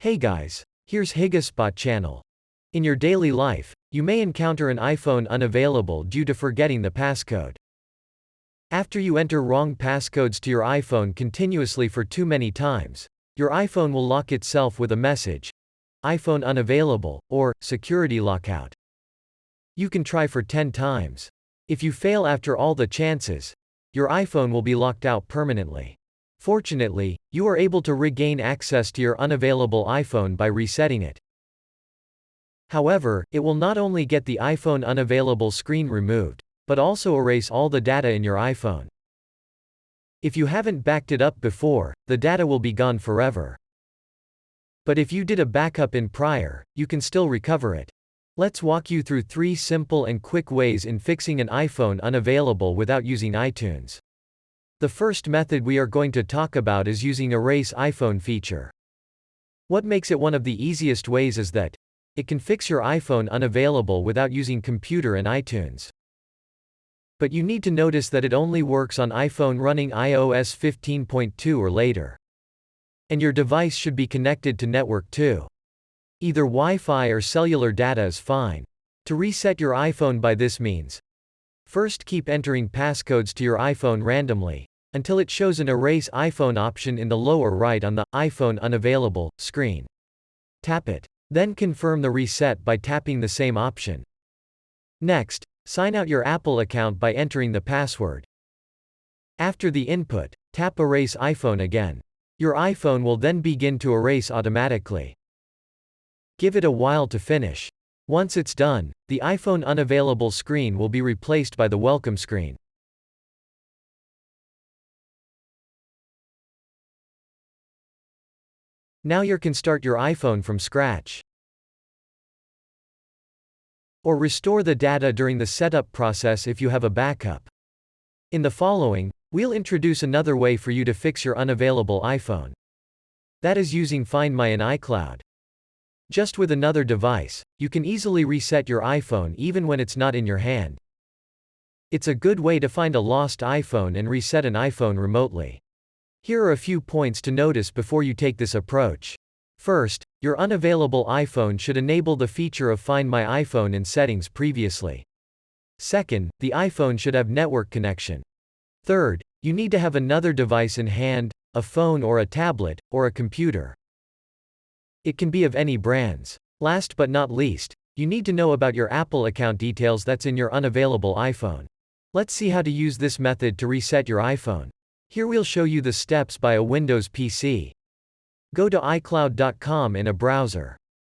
Hey guys, here's Higaspot channel. In your daily life, you may encounter an iPhone unavailable due to forgetting the passcode. After you enter wrong passcodes to your iPhone continuously for too many times, your iPhone will lock itself with a message, iPhone unavailable, or security lockout. You can try for 10 times. If you fail after all the chances, your iPhone will be locked out permanently. Fortunately, you are able to regain access to your unavailable iPhone by resetting it. However, it will not only get the iPhone unavailable screen removed, but also erase all the data in your iPhone. If you haven't backed it up before, the data will be gone forever. But if you did a backup in prior, you can still recover it. Let's walk you through 3 simple and quick ways in fixing an iPhone unavailable without using iTunes. The first method we are going to talk about is using Erase iPhone feature. What makes it one of the easiest ways is that it can fix your iPhone unavailable without using computer and iTunes. But you need to notice that it only works on iPhone running iOS 15.2 or later. And your device should be connected to network too. Either Wi-Fi or cellular data is fine. To reset your iPhone by this means, first keep entering passcodes to your iPhone randomly, until it shows an Erase iPhone option in the lower right on the iPhone unavailable screen. Tap it. Then confirm the reset by tapping the same option. Next, sign out your Apple account by entering the password. After the input, tap Erase iPhone again. Your iPhone will then begin to erase automatically. Give it a while to finish. Once it's done, the iPhone unavailable screen will be replaced by the welcome screen. Now you can start your iPhone from scratch. Or restore the data during the setup process if you have a backup. In the following, we'll introduce another way for you to fix your unavailable iPhone. That is using Find My in iCloud. Just with another device, you can easily reset your iPhone even when it's not in your hand. It's a good way to find a lost iPhone and reset an iPhone remotely. Here are a few points to notice before you take this approach. First, your unavailable iPhone should enable the feature of Find My iPhone in settings previously. Second, the iPhone should have network connection. Third, you need to have another device in hand, a phone or a tablet, or a computer. It can be of any brands. Last but not least, you need to know about your Apple account details that's in your unavailable iPhone. Let's see how to use this method to reset your iPhone. Here we'll show you the steps by a Windows PC. Go to iCloud.com in a browser.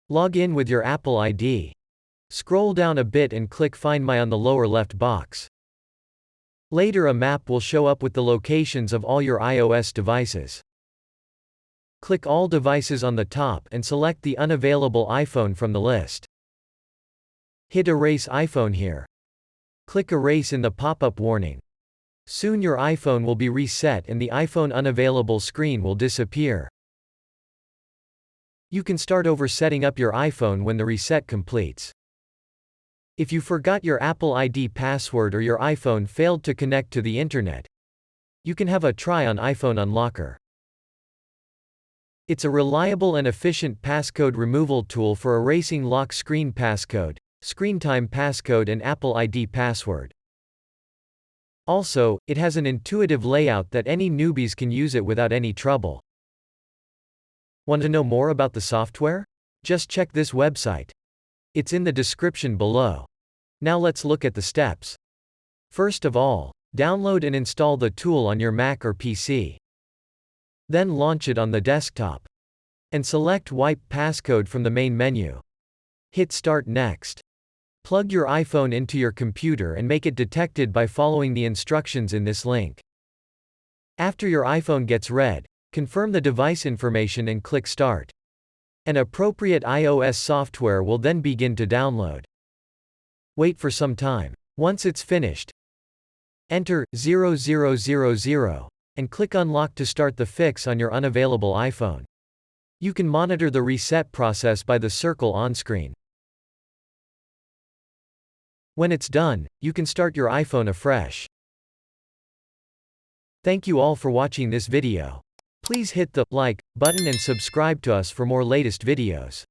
Log in with your Apple ID. Scroll down a bit and click Find My on the lower left box. Later a map will show up with the locations of all your iOS devices. Click All Devices on the top and select the unavailable iPhone from the list. Hit Erase iPhone here. Click Erase in the pop-up warning. Soon your iPhone will be reset and the iPhone unavailable screen will disappear. You can start over setting up your iPhone when the reset completes. If you forgot your Apple ID password or your iPhone failed to connect to the internet, you can have a try on iPhone Unlocker. It's a reliable and efficient passcode removal tool for erasing lock screen passcode, screen time passcode and Apple ID password. Also, it has an intuitive layout that any newbies can use it without any trouble. Want to know more about the software? Just check this website. It's in the description below. Now let's look at the steps. First of all, download and install the tool on your Mac or PC. Then launch it on the desktop. And select Wipe Passcode from the main menu. Hit Start next. Plug your iPhone into your computer and make it detected by following the instructions in this link. After your iPhone gets read, confirm the device information and click Start. An appropriate iOS software will then begin to download. Wait for some time. Once it's finished, enter 0000 and click Unlock to start the fix on your unavailable iPhone. You can monitor the reset process by the circle on screen. When it's done, you can start your iPhone afresh. Thank you all for watching this video. Please hit the like button and subscribe to us for more latest videos.